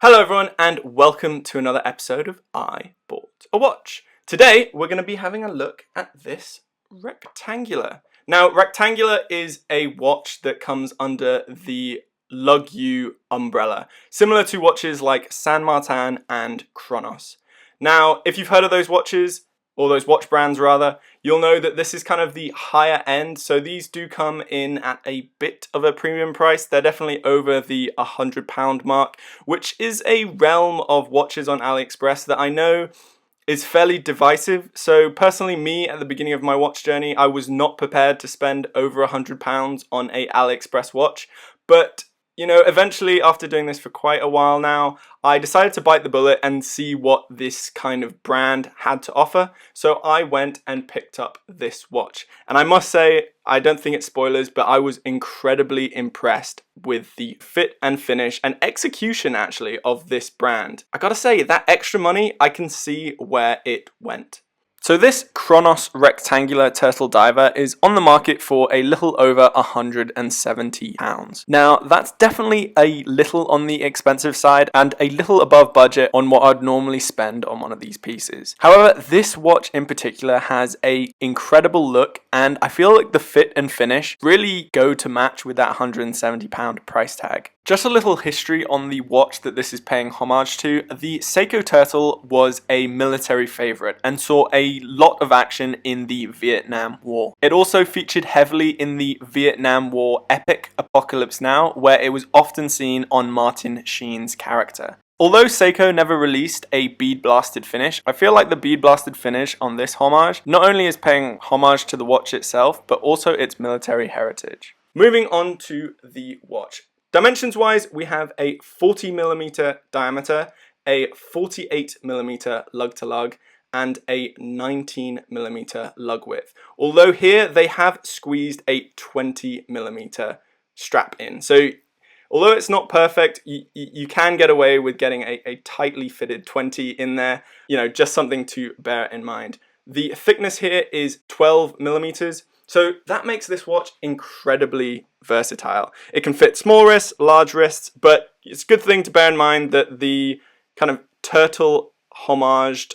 Hello everyone and welcome to another episode of I Bought a Watch. Today we're going to be having a look at this Retangula. Now Retangula is a watch that comes under the Lug umbrella, similar to watches like San Martin and Chronos. Now if you've heard of those watches, or those watch brands rather, you'll know that this is kind of the higher end, so these do come in at a bit of a premium price. They're definitely over the £100 mark, which is a realm of watches on AliExpress that I know is fairly divisive. So personally, me, at the beginning of my watch journey, I was not prepared to spend over £100 on a AliExpress watch, but you know, eventually after doing this for quite a while now, I decided to bite the bullet and see what this kind of brand had to offer. So I went and picked up this watch. And I must say, I don't think it's spoilers, but I was incredibly impressed with the fit and finish and execution actually of this brand. I gotta say, that extra money, I can see where it went. So this Chronos Retangula Turtle Diver is on the market for a little over £170. Now that's definitely a little on the expensive side and a little above budget on what I'd normally spend on one of these pieces. However, this watch in particular has an incredible look and I feel like the fit and finish really go to match with that £170 price tag. Just a little history on the watch that this is paying homage to. The Seiko Turtle was a military favorite and saw a lot of action in the Vietnam War. It also featured heavily in the Vietnam War epic Apocalypse Now, where it was often seen on Martin Sheen's character. Although Seiko never released a bead blasted finish, I feel like the bead blasted finish on this homage not only is paying homage to the watch itself, but also its military heritage. Moving on to the watch. Dimensions wise, we have a 40mm diameter, a 48mm lug to lug, and a 19mm lug width. Although here they have squeezed a 20mm strap in. So although it's not perfect, you can get away with getting a tightly fitted 20 in there. You know, just something to bear in mind. The thickness here is 12mm. So that makes this watch incredibly versatile. It can fit small wrists, large wrists, but it's a good thing to bear in mind that the kind of turtle homaged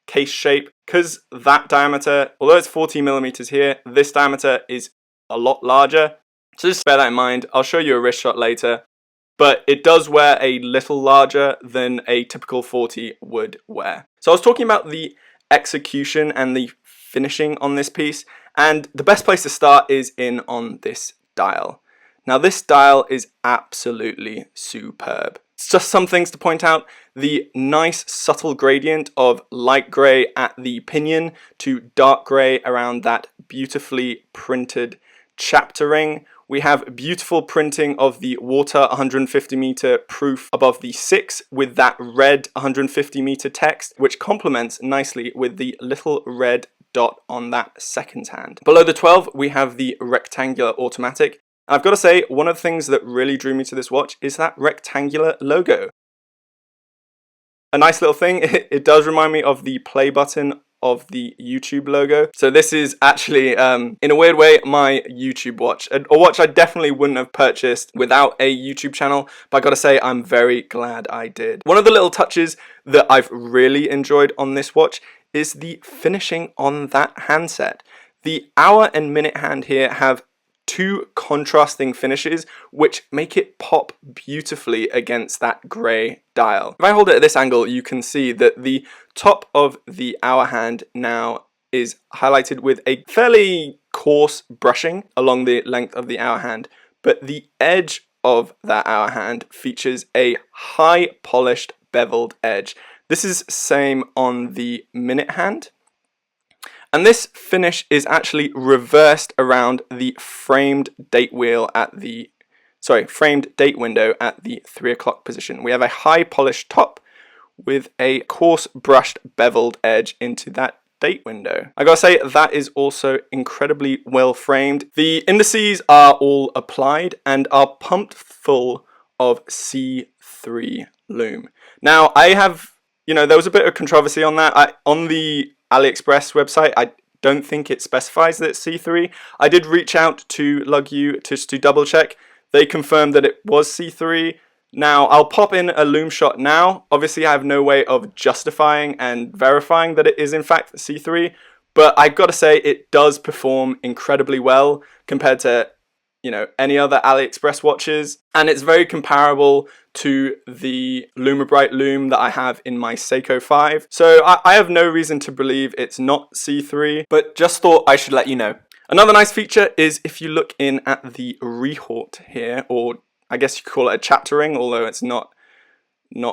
case shape, because that diameter, although it's 40mm here, this diameter is a lot larger. So just bear that in mind. I'll show you a wrist shot later, but it does wear a little larger than a typical 40 would wear. So I was talking about the execution and the finishing on this piece, and the best place to start is in on this dial. Now this dial is absolutely superb. It's just some things to point out. The nice subtle gradient of light grey at the pinion to dark grey around that beautifully printed chapter ring. We have beautiful printing of the water 150 meter proof above the 6 with that red 150 meter text, which complements nicely with the little red dot on that second hand. Below the 12, we have the Retangula automatic. And I've got to say, one of the things that really drew me to this watch is that Retangula logo. A nice little thing, it does remind me of the play button of the YouTube logo. So this is actually, in a weird way, my YouTube watch. A watch I definitely wouldn't have purchased without a YouTube channel, but I gotta say, I'm very glad I did. One of the little touches that I've really enjoyed on this watch is the finishing on that handset. The hour and minute hand here have two contrasting finishes which make it pop beautifully against that grey dial. If I hold it at this angle, you can see that the top of the hour hand now is highlighted with a fairly coarse brushing along the length of the hour hand, but the edge of that hour hand features a high polished beveled edge. This is same on the minute hand. And this finish is actually reversed around the framed date wheel at the, framed date window at the 3 o'clock position. We have a high polished top with a coarse brushed beveled edge into that date window. I gotta say, that is also incredibly well framed. The indices are all applied and are pumped full of C3 lume. Now, I have, there was a bit of controversy on that. On the AliExpress website, I don't think it specifies that it's C3. I did reach out to Lug just to double check. They confirmed that it was C3. Now, I'll pop in a loom shot now. Obviously, I have no way of justifying and verifying that it is in fact C3, but I've got to say it does perform incredibly well compared to, any other AliExpress watches, and it's very comparable to the Lumibrite loom that I have in my Seiko 5. So I have no reason to believe it's not C3, but just thought I should let you know. Another nice feature is if you look in at the retort here, or I guess you could call it a chapter ring, although it's not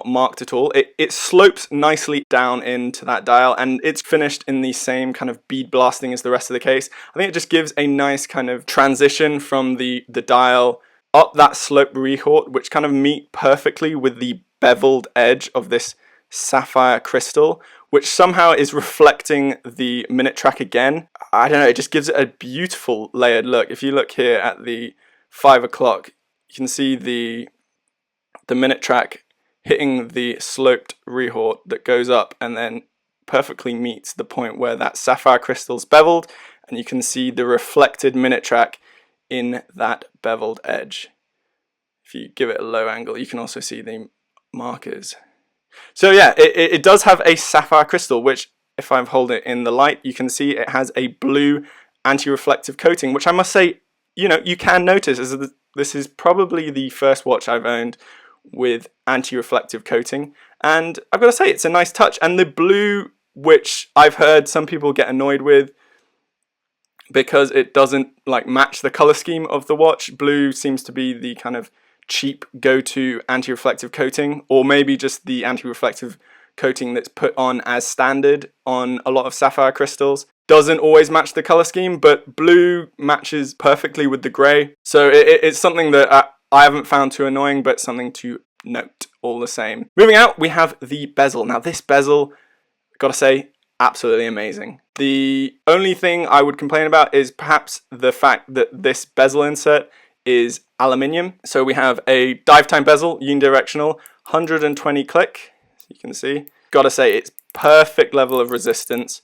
marked at all. It slopes nicely down into that dial, and it's finished in the same kind of bead blasting as the rest of the case. I think it just gives a nice kind of transition from the dial up that slope retort, which kind of meet perfectly with the beveled edge of this sapphire crystal, which somehow is reflecting the minute track again. I don't know, it just gives it a beautiful layered look. If you look here at the 5 o'clock, you can see the minute track hitting the sloped retort that goes up and then perfectly meets the point where that sapphire crystal's beveled, and you can see the reflected minute track in that beveled edge. If you give it a low angle, you can also see the markers. So yeah, it does have a sapphire crystal, which if I hold it in the light, you can see it has a blue anti-reflective coating, which I must say, you can notice, as this is probably the first watch I've owned with anti-reflective coating, and I've got to say it's a nice touch. And the blue, which I've heard some people get annoyed with because it doesn't match the color scheme of the watch. Blue seems to be the kind of cheap go-to anti-reflective coating, or maybe just the anti-reflective coating that's put on as standard on a lot of sapphire crystals. Doesn't always match the color scheme, but blue matches perfectly with the gray. So it's something that I haven't found too annoying, but something to note all the same. Moving out, we have the bezel. Now this bezel, gotta say, absolutely amazing. The only thing I would complain about is perhaps the fact that this bezel insert is aluminium. So we have a dive time bezel, unidirectional, 120 click, as you can see. Gotta say, it's perfect level of resistance.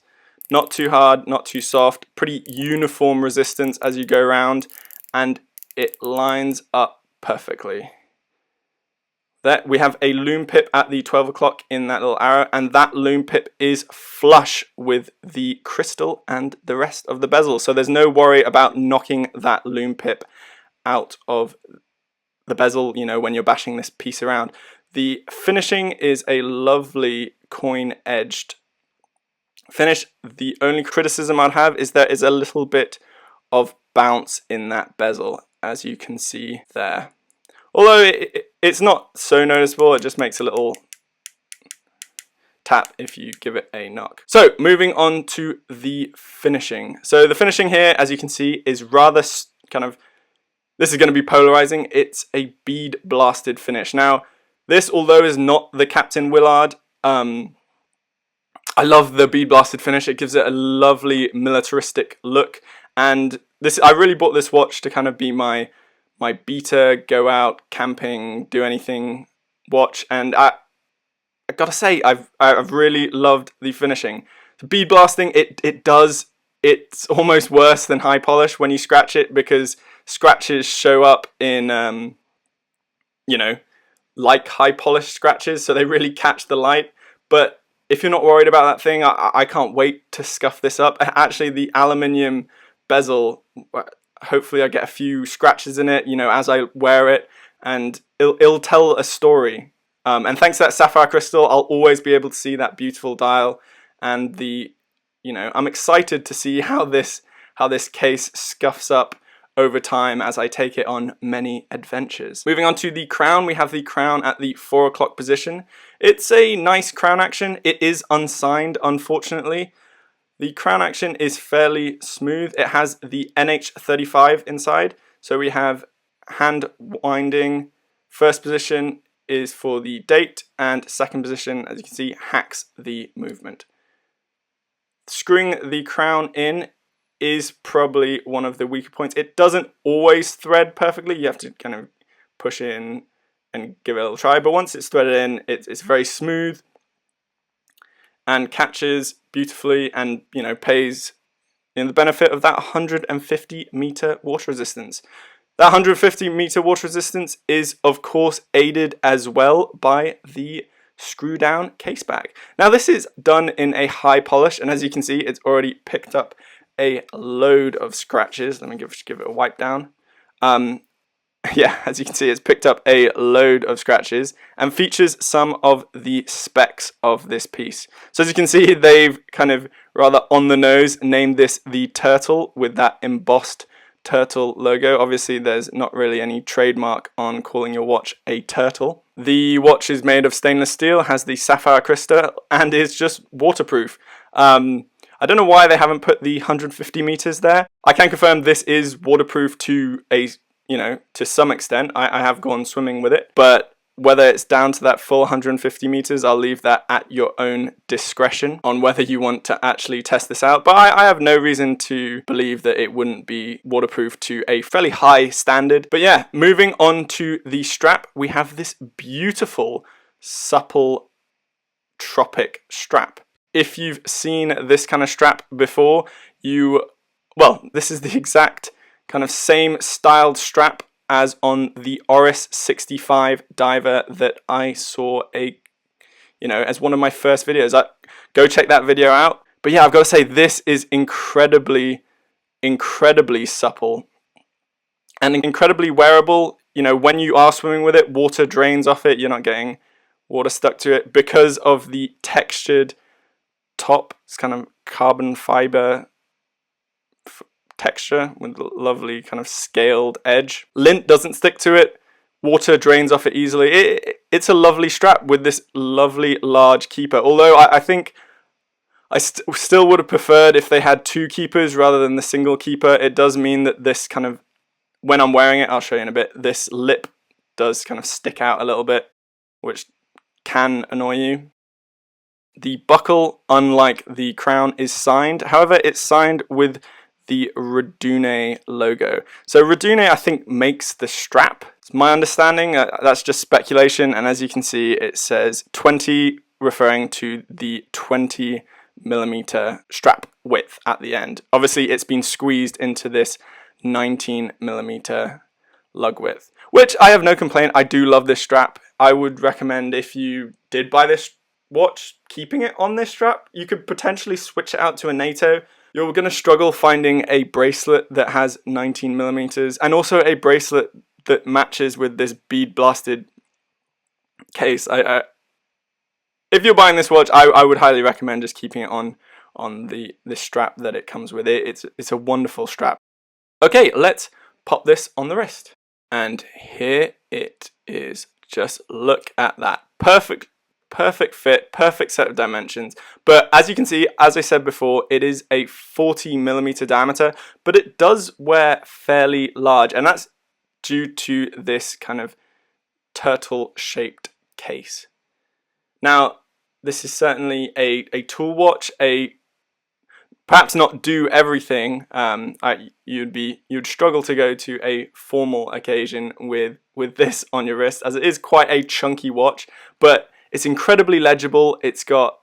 Not too hard, not too soft, pretty uniform resistance as you go around, and it lines up perfectly. There we have a loom pip at the 12 o'clock in that little arrow, and that loom pip is flush with the crystal and the rest of the bezel. So there's no worry about knocking that loom pip out of the bezel, when you're bashing this piece around. The finishing is a lovely coin-edged finish. The only criticism I'd have is there is a little bit of bounce in that bezel, as you can see there. Although it's not so noticeable, it just makes a little tap if you give it a knock. So moving on to the finishing. So the finishing here, as you can see, is rather this is going to be polarizing. It's a bead blasted finish. Now this, although is not the Captain Willard, I love the bead blasted finish. It gives it a lovely militaristic look, and I really bought this watch to kind of be my beta, go out camping, do anything watch, and I gotta say I've really loved the finishing. The bead blasting, it's almost worse than high polish when you scratch it, because scratches show up in like high polished scratches, so they really catch the light. But if you're not worried about that thing, I can't wait to scuff this up. Actually, the aluminium bezel, hopefully I get a few scratches in it, as I wear it, and it'll tell a story. And thanks to that sapphire crystal, I'll always be able to see that beautiful dial, and I'm excited to see how this case scuffs up over time as I take it on many adventures. Moving on to the crown, we have the crown at the 4 o'clock position. It's a nice crown action. It is unsigned, unfortunately. The crown action is fairly smooth. It has the NH35 inside. So we have hand winding. First position is for the date, and second position, as you can see, hacks the movement. Screwing the crown in is probably one of the weaker points. It doesn't always thread perfectly. You have to kind of push in and give it a little try, but once it's threaded in, it's very smooth and catches beautifully, and pays in the benefit of that 150 meter water resistance. That 150-meter water resistance is, of course, aided as well by the screw down case back. Now this is done in a high polish, and as you can see, it's already picked up a load of scratches. Let me give it a wipe down. Yeah, as you can see, it's picked up a load of scratches and features some of the specs of this piece. So as you can see, they've kind of rather on the nose named this the Turtle with that embossed turtle logo. Obviously, there's not really any trademark on calling your watch a turtle. The watch is made of stainless steel, has the sapphire crystal, and is just waterproof. I don't know why they haven't put the 150 meters there. I can confirm this is waterproof to to some extent. I have gone swimming with it, but whether it's down to that full 150 meters, I'll leave that at your own discretion on whether you want to actually test this out. But I have no reason to believe that it wouldn't be waterproof to a fairly high standard. But yeah, moving on to the strap, we have this beautiful, supple tropic strap. If you've seen this kind of strap before, this is the exact kind of same styled strap as on the Oris 65 diver that I saw as one of my first videos. Go check that video out. But yeah, I've got to say, this is incredibly supple and incredibly wearable. When you are swimming with it, water drains off it. You're not getting water stuck to it because of the textured top. It's kind of carbon fiber texture with a lovely kind of scaled edge. Lint doesn't stick to it. Water drains off it easily. It's a lovely strap with this lovely large keeper. Although I think I still would have preferred if they had two keepers rather than the single keeper. It does mean that this kind of, when I'm wearing it, I'll show you in a bit, this lip does kind of stick out a little bit, which can annoy you. The buckle, unlike the crown, is signed. However, it's signed with the Retangula logo. So Retangula, I think, makes the strap. It's my understanding. That's just speculation. And as you can see, it says 20, referring to the 20mm strap width at the end. Obviously, it's been squeezed into this 19mm lug width, which I have no complaint. I do love this strap. I would recommend, if you did buy this watch, keeping it on this strap. You could potentially switch it out to a NATO. You're going to struggle finding a bracelet that has 19mm and also a bracelet that matches with this bead blasted case. If you're buying this watch, I would highly recommend just keeping it on the strap that it comes with. It's a wonderful strap. Okay, let's pop this on the wrist. And here it is. Just look at that. Perfect fit, perfect set of dimensions. But as you can see, as I said before, it is a 40mm diameter, but it does wear fairly large, and that's due to this kind of turtle shaped case. Now, this is certainly a tool watch, perhaps not do everything. You'd struggle to go to a formal occasion with this on your wrist, as it is quite a chunky watch, but it's incredibly legible. It's got,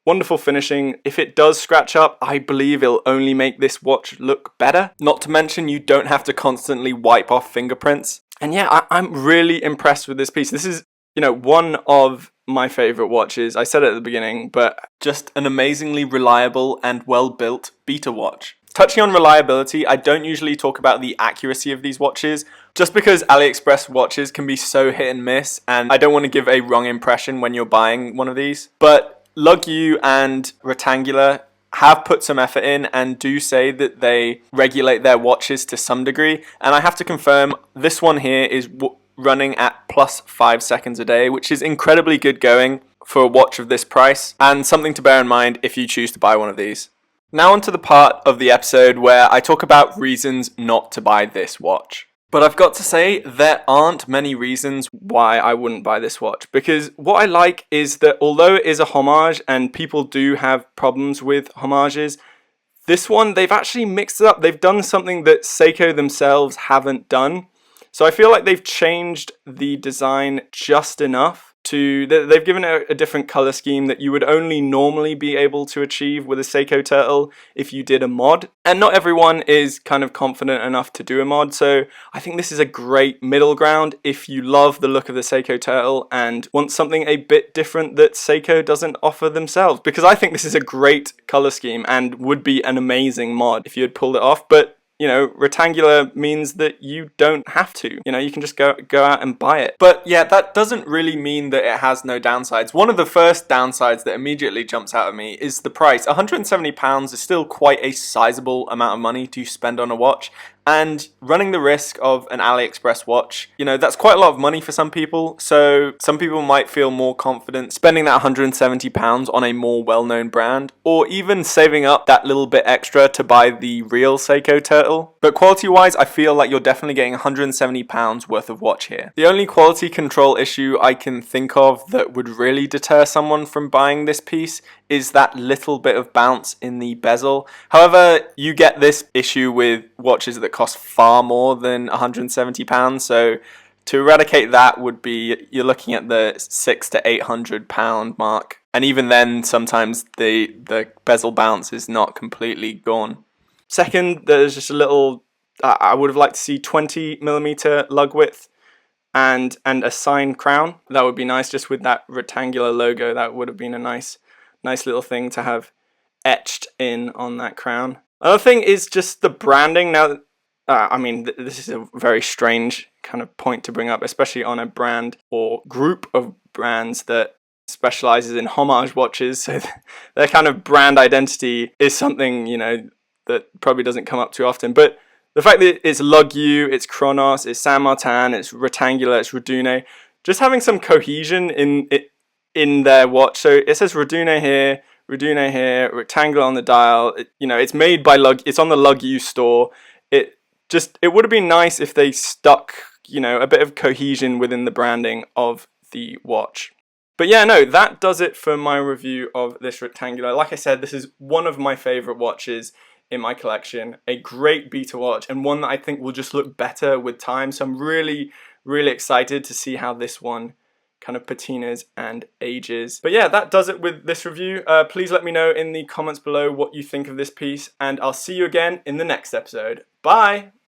wonderful finishing. If it does scratch up, I believe it'll only make this watch look better. Not to mention, you don't have to constantly wipe off fingerprints. And yeah, I'm really impressed with this piece. This is, one of my favorite watches. I said it at the beginning, but just an amazingly reliable and well-built beta watch. Touching on reliability, I don't usually talk about the accuracy of these watches, just because AliExpress watches can be so hit and miss, and I don't want to give a wrong impression when you're buying one of these. But LugU and Retangula have put some effort in and do say that they regulate their watches to some degree, and I have to confirm this one here is running at plus 5 seconds a day, which is incredibly good going for a watch of this price, and something to bear in mind if you choose to buy one of these. Now onto the part of the episode where I talk about reasons not to buy this watch. But I've got to say, there aren't many reasons why I wouldn't buy this watch, because what I like is that although it is a homage and people do have problems with homages, this one, they've actually mixed it up. They've done something that Seiko themselves haven't done. So I feel like they've changed the design just enough they've given it a different color scheme that you would only normally be able to achieve with a Seiko Turtle if you did a mod. And not everyone is kind of confident enough to do a mod, so I think this is a great middle ground if you love the look of the Seiko Turtle and want something a bit different that Seiko doesn't offer themselves. Because I think this is a great color scheme and would be an amazing mod if you had pulled it off, but you know, Retangula means that you don't have to. You know, you can just go out and buy it. But yeah, that doesn't really mean that it has no downsides. One of the first downsides that immediately jumps out at me is the price. £170 is still quite a sizable amount of money to spend on a watch. And running the risk of an AliExpress watch, you know, that's quite a lot of money for some people. So some people might feel more confident spending that £170 on a more well-known brand, or even saving up that little bit extra to buy the real Seiko Turtle. But quality-wise, I feel like you're definitely getting £170 worth of watch here. The only quality control issue I can think of that would really deter someone from buying this piece is that little bit of bounce in the bezel. However, you get this issue with watches that cost far more than £170, so to eradicate that would be, you're looking at the £600 to £800 mark, and even then sometimes the bezel bounce is not completely gone. Second, there's just a little, I would have liked to see 20mm lug width and a signed crown. That would be nice, just with that Retangula logo. That would have been a nice little thing to have etched in on that crown. Another thing is just the branding. Now, I mean, this is a very strange kind of point to bring up, especially on a brand or group of brands that specializes in homage watches. So their kind of brand identity is something, you know, that probably doesn't come up too often. But the fact that it's Lug U, it's Chronos, it's Saint Martin, it's Retangula, it's Radune, just having some cohesion in their watch. So it says Radune here, Retangula on the dial. You know, it's made by Lug. It's on the Lug U store. It would have been nice if they stuck, you know, a bit of cohesion within the branding of the watch. But yeah, no, that does it for my review of this Retangula. Like I said, this is one of my favorite watches in my collection. A great beta watch, and one that I think will just look better with time. So I'm really, really excited to see how this one kind of patinas and ages. But yeah, that does it with this review. Please let me know in the comments below what you think of this piece, and I'll see you again in the next episode. Bye!